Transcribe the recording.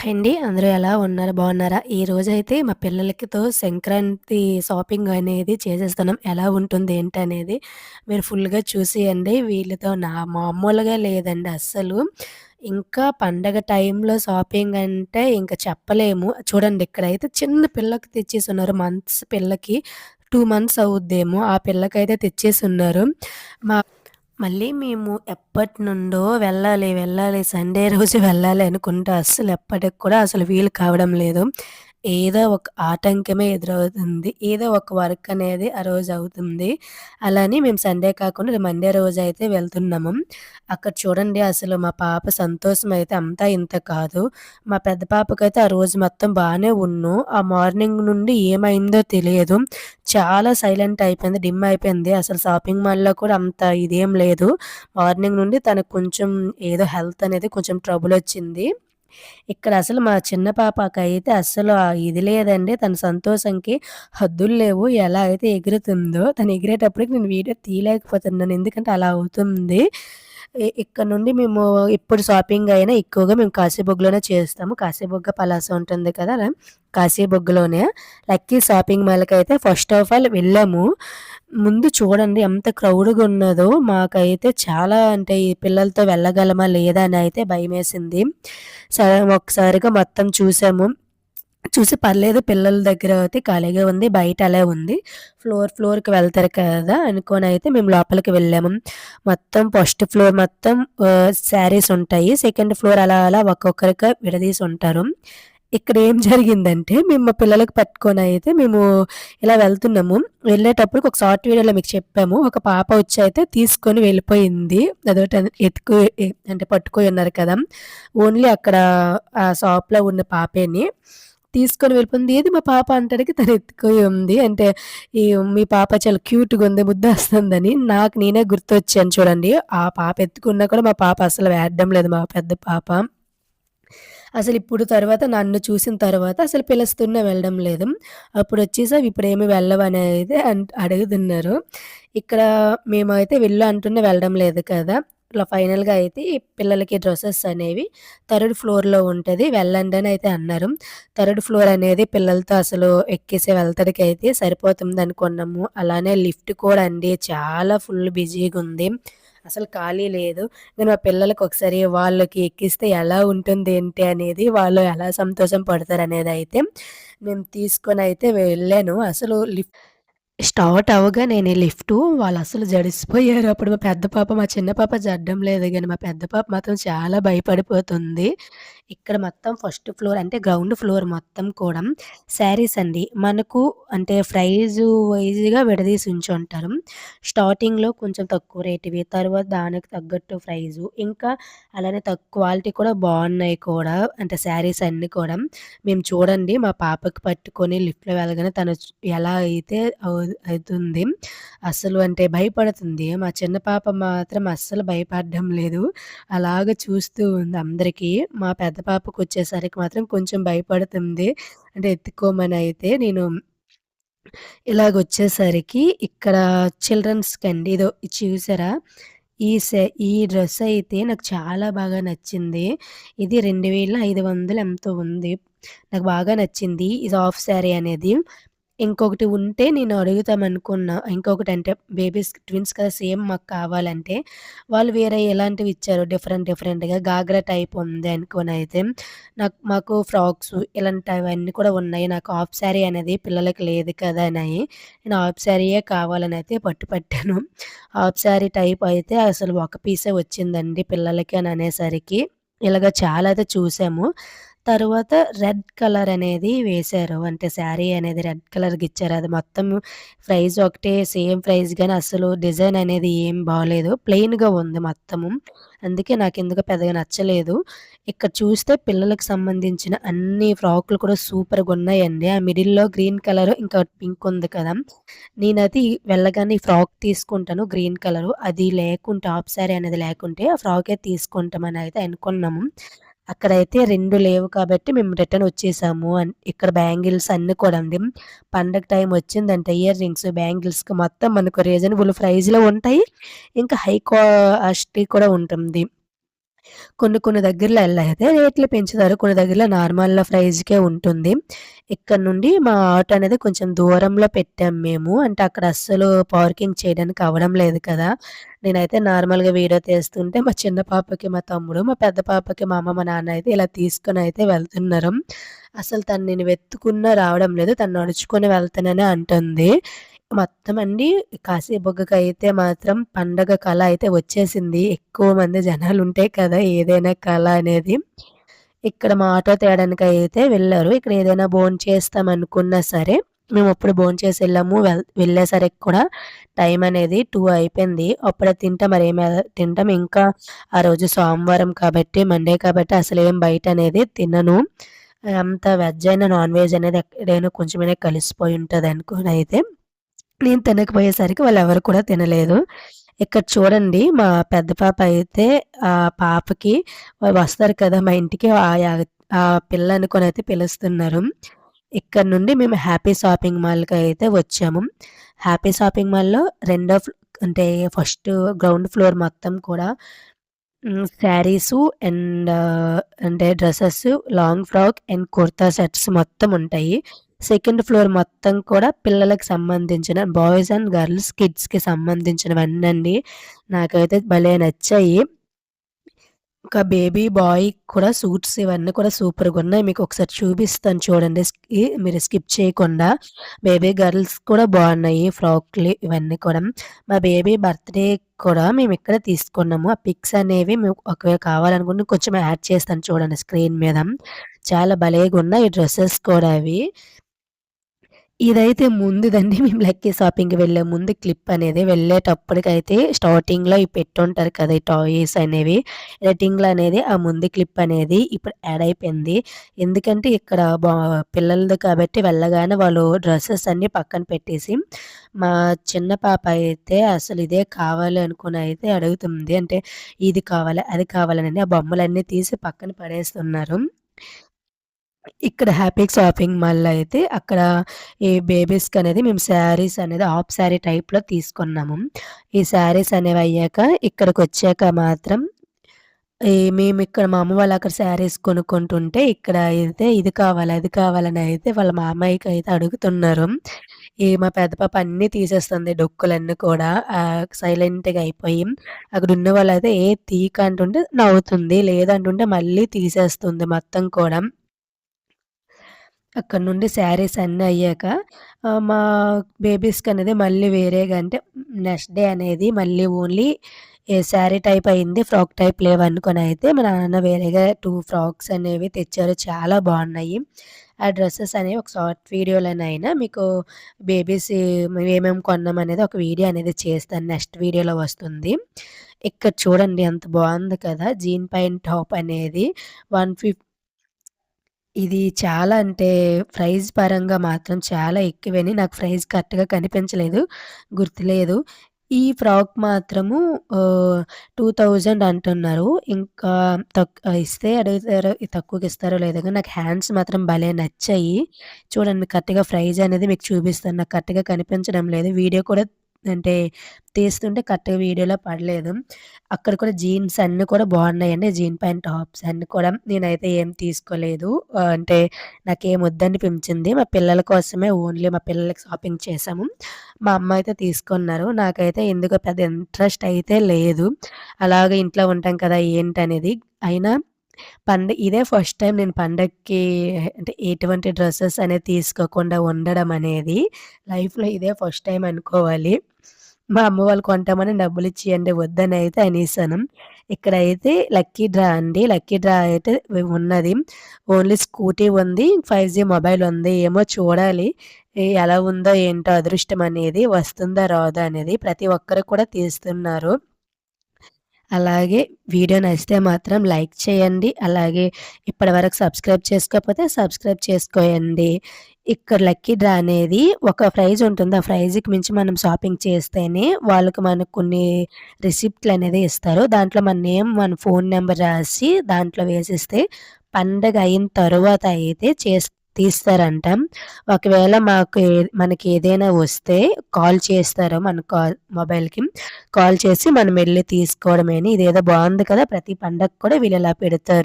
Hi అండి. అందరూ ఎలా ఉన్నారు? బాగున్నారా? ఈరోజైతే మా పిల్లలకితో సంక్రాంతి షాపింగ్ అనేది చేసేస్తున్నాం. ఎలా ఉంటుంది ఏంటనేది మీరు ఫుల్‌గా చూసేయండి. వీళ్ళతో మామూలుగా లేదండి అస్సలు. ఇంకా పండగ టైంలో షాపింగ్ అంటే ఇంక చెప్పలేము. చూడండి ఇక్కడైతే చిన్న పిల్లకి తెచ్చేసున్నారు. మంత్స్ పిల్లకి 2 మంత్స్ అవుద్దేమో. ఆ పిల్లకైతే తెచ్చేసున్నారు. మా మళ్ళీ మేము ఎప్పటినుండో వెళ్ళాలి, వెళ్ళాలి సండే రోజు వెళ్ళాలి అనుకుంటే అస్సలు ఎప్పటికి కూడా అసలు వీలు కావడం లేదు. ఏదో ఒక ఆటంకమే ఎదురవుతుంది. ఏదో ఒక వర్క్ అనేది ఆ రోజు అవుతుంది. అలాని మేము సండే కాకుండా మండే రోజైతే వెళ్తున్నాము. అక్కడ చూడండి అసలు మా పాప సంతోషం అయితే అంతా ఇంత కాదు. మా పెద్ద పాపకైతే ఆ రోజు మొత్తం బానే ఉన్ను. ఆ మార్నింగ్ నుండి ఏమైందో తెలియదు. చాలా సైలెంట్ అయిపోయింది. డిమ్ అయిపోయింది. అసలు షాపింగ్ మాల్‌లో కూడా అంత ఇదేం లేదు. మార్నింగ్ నుండి తనకు కొంచెం ఏదో హెల్త్ అనేది కొంచెం ట్రబులొచ్చింది. ఇక్కడ అసలు మా చిన్న పాపకైతే అస్సలు ఇది లేదండి. తన సంతోషంకి హద్దులు లేవు. ఎలా అయితే ఎగురుతుందో తను ఎగిరేటప్పటికి నేను వీడియో తీయలేకపోతున్నాను. ఎందుకంటే అలా అవుతుంది. ఇక్కడ నుండి మేము ఎప్పుడు షాపింగ్ అయినా ఎక్కువగా మేము కాశీబుగ్గలోనే చేస్తాము. కాశీబుగ్గ పలాస ఉంటుంది కదా! అలా కాశీబుగ్గలోనే లక్కీ షాపింగ్ మాల్‌కైతే ఫస్ట్ ఆఫ్ ఆల్ వెళ్ళాము. ముందు చూడండి ఎంత క్రౌడ్‌గా ఉన్నదో మాకైతే చాలా అంటే ఈ పిల్లలతో వెళ్ళగలమా లేదా అని అయితే భయమేసింది. సరే ఒకసారిగా మొత్తం చూసాము. చూసి పర్లేదు పిల్లల దగ్గర అయితే ఖాళీగా ఉంది. బయట అలా ఉంది. ఫ్లోర్‌కి వెళ్తారు కదా! అనుకోనైతే మేము లోపలికి వెళ్ళాము. మొత్తం ఫస్ట్ ఫ్లోర్ మొత్తం శారీస్ ఉంటాయి. సెకండ్ ఫ్లోర్ అలా అలా ఒక్కొక్కరుగా విడదీసి ఉంటారు. ఇక్కడ ఏం జరిగిందంటే మేము మా పిల్లలకి పట్టుకొనైతే మేము ఇలా వెళ్తున్నాము. వెళ్ళేటప్పటికి ఒక షార్ట్ వీడియోలో మీకు చెప్పాము. ఒక పాప వచ్చి అయితే తీసుకొని వెళ్ళిపోయింది. అదోటి అంటే పట్టుకొని ఉన్నారు కదా! ఓన్లీ అక్కడ ఆ షాప్‌లో ఉన్న పాపేని తీసుకొని వెళ్ళిపోయింది. ఏది మా పాప అంటానికి తను ఎత్తుకొని ఉంది. అంటే ఈ మీ పాప చాలా క్యూట్‌గుంది ముద్దొస్తుందని నాకు నేనే గుర్తొచ్చాను చూడండి. ఆ పాప ఎత్తుకున్నా కూడా మా పాప అసలు వేడడం లేదు మా పెద్ద పాప. అసలిప్పుడు తర్వాత నన్ను చూసిన తర్వాత అసలు పిలుస్తున్నా వెళ్ళడం లేదు. అప్పుడొచ్చేసావు ఇప్పుడేమి వెళ్ళవనేది అడుగుతున్నారు. ఇక్కడ మేమైతే వెళ్ళు అంటున్నా వెళ్ళడం లేదు కదా! ఇట్లా ఫైనల్‌గా అయితే ఈ పిల్లలకి డ్రెసెస్ అనేవి థర్డ్ ఫ్లోర్‌లో ఉంటది. వెళ్ళండని అయితే అన్నారు. థర్డ్ ఫ్లోర్ అనేది పిల్లలతో అసలు ఎక్కేసి వెళ్తడికైతే సరిపోతుందనుకున్నాము. అలానే లిఫ్ట్ కూడా అండి చాలా ఫుల్ బిజీగుంది. అసలు ఖాళీ లేదు. నేను మా పిల్లలకి ఒకసారి వాళ్ళకి ఎక్కిస్తే ఎలా ఉంటుంది ఏంటి అనేది, వాళ్ళు ఎలా సంతోషం పడతారనేదైతే నేను తీసుకొనైతే వెళ్ళాను. అసలు స్టార్ట్ అవ్వగానేనే లిఫ్టు వాళ్ళసలు జడిసిపోయారు. అప్పుడు మా పెద్ద పాప, మా చిన్న పాప జడడం లేదు గానీ, మా పెద్ద పాప మాత్రం చాలా భయపడిపోతుంది. ఇక్కడ మొత్తం ఫస్ట్ ఫ్లోర్ అంటే గ్రౌండ్ ఫ్లోర్ మొత్తం కూడా శారీస్ అండి. మనకు అంటే ప్రైజు వైస్‌గా విడదీసి ఉంచుంటారు. స్టార్టింగ్‌లో కొంచెం తక్కువ రేటువి, తర్వాత దానికి తగ్గట్టు ప్రైజు, ఇంకా అలానే క్వాలిటీ కూడా బావున్నాయి కూడా. అంటే శారీస్ అన్నీ కూడా. మేము చూడండి మా పాపకి పట్టుకొని లిఫ్ట్‌లో వెళ్ళగానే తను ఎలా అయితే అయితుంది. అసలు అంటే భయపడుతుంది. మా చిన్న పాప మాత్రం అస్సలు భయపడడం లేదు. అలాగ చూస్తూ ఉంది అందరికి. మా పెద్ద పాపకొచ్చేసరికి మాత్రం కొంచెం భయపడుతుంది. అంటే ఎత్తుకోమనయితే నేను ఇలాగొచ్చేసరికి ఇక్కడ చిల్డ్రన్స్‌కండి ఇదో ఇది చూసారా? ఈ డ్రెస్ అయితే నాకు చాలా బాగా నచ్చింది. ఇది 2500 ఎంతో ఉంది. నాకు బాగా నచ్చింది. ఇది హాఫ్ సారీ అనేది. ఇంకొకటి ఉంటే నేను అడుగుతామనుకున్నా. ఇంకొకటంటే బేబీస్ ట్విన్స్ కదా! సేమ్ మాకు కావాలంటే, వాళ్ళు వేరే ఎలాంటివి ఇచ్చారు డిఫరెంట్‌గా గాగ్రా టైప్ ఉంది అనుకోనైతే, మాకు ఫ్రాక్సు ఇలాంటివన్నీ కూడా ఉన్నాయి. నాకు హాఫ్ సారీ అనేది పిల్లలకి లేదు కదా! అని నేను హాఫ్ సారీయే కావాలనైతే పట్టుపట్టాను. హాఫ్ సారీ టైప్ అయితే అసలు ఒక పీసే వచ్చిందండి పిల్లలకి అని అనేసరికి, ఇలాగ చాలా అయితే చూసాము. తరువాత రెడ్ కలర్ అనేది వేశారు. అంటే శారీ అనేది రెడ్ కలర్‌గిచ్చారు. అది మొత్తం ప్రైస్ ఒకటే సేమ్ ప్రైస్ గాని అసలు డిజైన్ అనేది ఏం బాలేదు. ప్లెయిన్‌గా ఉంది మొత్తము. అందుకే నాకెందుకో పెద్దగా నచ్చలేదు. ఇక్కడ చూస్తే పిల్లలకు సంబంధించిన అన్ని ఫ్రాకులు కూడా సూపర్‌గున్నాయండి. ఆ మిడిల్‌లో గ్రీన్ కలర్ ఇంకా పింక్ ఉంది కదా! నేనది వెళ్ళగానే ఈ ఫ్రాక్ తీసుకుంటాను గ్రీన్ కలరు. అది లేకుంటే హాఫ్ సారీ అనేది లేకుంటే ఆ ఫ్రాకే తీసుకుంటామని అయితే అనుకున్నాము. అక్కడైతే 2 లేవు కాబట్టి మేము రిటర్న్ వచ్చేసాము. ఇక్కడ బ్యాంగిల్స్ అన్నీ కూడా అండి. పండగ టైమ్ వచ్చిందంటే ఇయర్ రింగ్స్, బ్యాంగిల్స్‌కి మొత్తం మనకు రీజనబుల్ ప్రైస్‌లో ఉంటాయి. ఇంకా హై కాస్ట్‌వి కూడా ఉంటుంది. కొన్ని కొన్ని దగ్గరలో అయితే రేట్లు పెంచుతారు. కొన్ని దగ్గరలో నార్మల్ ప్రైస్‌కే ఉంటుంది. ఇక్కడ నుండి మా ఆటో అనేది కొంచెం దూరంలో పెట్టాం మేము. అంటే అక్కడ అస్సలు పార్కింగ్ చేయడానికి అవ్వడం లేదు కదా! నేనైతే నార్మల్‌గా వీడియో తీస్తుంటే మా చిన్న పాపకి మా తమ్ముడు, మా పెద్ద పాపకి మా అమ్మ, మా నాన్న అయితే ఇలా తీసుకొనైతే వెళ్తున్నారు. అసలు తను నేను వెతుకున్నా రావడం లేదు. తను నడుచుకొని వెళ్తాననే అంటుంది. మొత్తం అండి కాశీబుగ్గకైతే మాత్రం పండగ కళ అయితే వచ్చేసింది. ఎక్కువ మంది జనాలుంటే కదా! ఏదైనా కళ అనేది. ఇక్కడ మా ఆటో తేడానికైతే వెళ్లారు. ఇక్కడ ఏదైనా భోంచేస్తామనుకున్నా సరే, మేమప్పుడు భోంచేసెళ్ళాము. వెళ్ళేసరికి కూడా టైం అనేది 2 అయిపోయింది. అప్పుడే తింటాం తింటాం. ఇంకా ఆ రోజు సోమవారం కాబట్టి, మండే కాబట్టి అసలేం బయటనేది తినను. అంత వెజ్ అయినా, నాన్ వెజ్ అనేది ఎక్కడైనా కొంచెమైనా కలిసిపోయి ఉంటదనుకోనైతే నేను తినకపోయేసరికి వాళ్ళెవరు కూడా తినలేదు. ఇక్కడ చూడండి మా పెద్ద పాప అయితే పాపకి వస్తారు కదా! మా ఇంటికి ఆ పిల్ల అనుకోనైతే పిలుస్తున్నారు. ఇక్కడ నుండి మేము హ్యాపీ షాపింగ్ మాల్‌కైతే వచ్చాము. హ్యాపీ షాపింగ్ మాల్‌లో రెండో అంటే ఫస్ట్ గ్రౌండ్ ఫ్లోర్ మొత్తం కూడా శారీసు అండ్ అంటే dresses, long frock and kurta sets మొత్తం ఉంటాయి. సెకండ్ ఫ్లోర్ మొత్తం కూడా పిల్లలకి సంబంధించిన బాయ్స్ అండ్ గర్ల్స్ కిడ్స్‌కి సంబంధించినవన్నండి. నాకైతే భలే నచ్చాయి. ఒక బేబీ బాయ్ కూడా సూట్స్ ఇవన్నీ కూడా సూపర్‌గున్నాయి. మీకొకసారి చూపిస్తాను చూడండి. మీరు స్కిప్ చేయకుండా. బేబీ గర్ల్స్ కూడా బావున్నాయి ఫ్రాక్‌లు ఇవన్నీ కూడా. మా బేబీ బర్త్‌డే కూడా మేమిక్కడే తీసుకున్నాము. ఆ పిక్స్ అనేవి మేము ఒకవేళ కావాలనుకుంటే కొంచెం యాడ్ చేస్తాను చూడండి స్క్రీన్ మీద. చాలా భలేగున్నాయి డ్రెసెస్ కూడా అవి. ఇదైతే ముందుదండి. మేము లక్కీ షాపింగ్‌కి వెళ్ళే ముందు క్లిప్ అనేది. వెళ్ళేటప్పటికైతే స్టార్టింగ్‌లో ఇవి పెట్టుంటారు కదా! ఈ టాయ్స్ అనేవి. ఎడిటింగ్‌లో అనేది ఆ ముందు క్లిప్ అనేది ఇప్పుడు యాడ్ అయిపోయింది. ఎందుకంటే ఇక్కడ పిల్లలది కాబట్టి వెళ్ళగానే వాళ్ళు డ్రెసెస్ అన్నీ పక్కన పెట్టేసి, మా చిన్న పాప అయితే అసలు ఇదే కావాలి అనుకుని అయితే అడుగుతుంది. అంటే ఇది కావాలి, అది కావాలని ఆ బొమ్మలన్నీ తీసి పక్కన పడేస్తున్నారు. ఇక్కడ హ్యాపీ షాపింగ్ మాల్‌లో అయితే అక్కడ ఈ బేబీస్‌కనేది మేము శారీస్ అనేది హాఫ్ శారీ టైప్‌లో తీసుకున్నాము. ఈ శారీస్ అనేవయ్యాక ఇక్కడికొచ్చాక మాత్రం మేమిక్కడ మా అమ్మ వాళ్ళు అక్కడ శారీస్ కొనుక్కుంటుంటే ఇక్కడ అయితే ఇది కావాలి, అది కావాలని అయితే వాళ్ళ మామయ్యకైతే అడుగుతున్నారు. మా పెద్ద పాప అన్నీ తీసేస్తుంది డొక్కులన్నీ కూడా సైలెంట్‌గా అయిపోయి. అక్కడున్న వాళ్ళైతే తీయకు అంటుంటే నవ్వుతుంది. లేదంటుంటే మళ్ళీ తీసేస్తుంది మొత్తం కూడా. అక్కడి నుండి శారీస్ అన్నీ అయ్యాక మా బేబీస్‌కనేది మళ్ళీ వేరేగా అంటే నెక్స్ట్ డే అనేది మళ్ళీ ఓన్లీ శారీ టైప్ అయింది. ఫ్రాక్ టైప్ లేవనుకోనైతే మా నాన్న వేరేగా 2 ఫ్రాక్స్ అనేవి తెచ్చారు. చాలా బాగున్నాయి. ఆ డ్రెసెస్ అనేవి ఒక షార్ట్ వీడియోలోనైనా మీకు బేబీస్ మేమేమేమి కొన్నామనేది ఒక వీడియో అనేది చేస్తాను. నెక్స్ట్ వీడియోలో వస్తుంది. ఇక్కడ చూడండి ఎంత బాగుంది కదా! జీన్ ప్యాంట్ టాప్ అనేది 150 ఇది చాలా అంటే ప్రైస్ పరంగా మాత్రం చాలా ఎక్కువని నాకు ప్రైస్ కరెక్ట్‌గా కనిపించలేదు. గుర్తులేదు. ఈ ఫ్రాక్ మాత్రము 2000 అంటున్నారు. ఇంకా ఇస్తే అడుగుతారో తక్కువకిస్తారో లేదో గాని నాకు హ్యాండ్స్ మాత్రం భలే నచ్చాయి. చూడండి మీకు కరెక్ట్‌గా ప్రైస్ అనేది మీకు చూపిస్తాను. నాకు కరెక్ట్‌గా కనిపించడం లేదు. వీడియో కూడా అంటే తీస్తుంటే కరెక్ట్‌గా వీడియోలో పడలేదు. అక్కడ కూడా జీన్స్ అన్నీ కూడా బాగున్నాయండి. జీన్ ప్యాంట్ టాప్స్ అన్నీ కూడా. నేనైతే ఏం తీసుకోలేదు. అంటే నాకేం వద్దనిపించింది. మా పిల్లల కోసమే ఓన్లీ మా పిల్లలకి షాపింగ్ చేశాము. మా అమ్మ అయితే తీసుకున్నారు. నాకైతే ఎందుకో పెద్ద ఇంట్రెస్ట్ అయితే లేదు. అలాగే ఇంట్లో ఉంటాం కదా! ఏంటనేది. అయినా ఇదే ఫస్ట్ టైమ్ నేను పండగకి అంటే ఎటువంటి డ్రెసెస్ అనేది తీసుకోకుండా ఉండడం అనేది. లైఫ్‌లో ఇదే ఫస్ట్ టైమ్ అనుకోవాలి. మా అమ్మ వాళ్ళు కొంటామని డబ్బులిచ్చియండి వద్దనైతే అనేసాను. ఇక్కడైతే లక్కీ డ్రా అండి. లక్కీ డ్రా అయితే ఉన్నది. ఓన్లీ స్కూటీ ఉంది. 5జీ మొబైల్ ఉంది. ఏమో చూడాలి. ఎలా ఉందో ఏంటో అదృష్టం అనేది వస్తుందా రాదా అనేది ప్రతి ఒక్కరు కూడా తీస్తున్నారు. అలాగే వీడియో నచ్చితే మాత్రం లైక్ చేయండి. అలాగే ఇప్పటివరకు సబ్స్క్రైబ్ చేసుకోకపోతే సబ్స్క్రైబ్ చేసుకోయండి. ఇక్కడ లక్కీ డ్రా అనేది ఒక ప్రైజ్ ఉంటుంది. ఆ ప్రైజ్‌కి మించి మనం షాపింగ్ చేస్తేనే వాళ్ళకి మనకు కొన్ని రిసిప్ట్‌లనేది ఇస్తారు. దాంట్లో మన నేమ్, మన ఫోన్ నంబర్ రాసి దాంట్లో వేసిస్తే పండగ అయిన తరువాత అయితే తీస్తారంట. ఒకవేళ మనకి ఏదైనా వస్తే కాల్ చేస్తారు మన మొబైల్‌కి. కాల్ చేసి మనమెళ్లి తీసుకోవడమేని. ఇదేదో బావుంది కదా! ప్రతి పండగకి కూడా వీళ్ళిలా పెడతారు.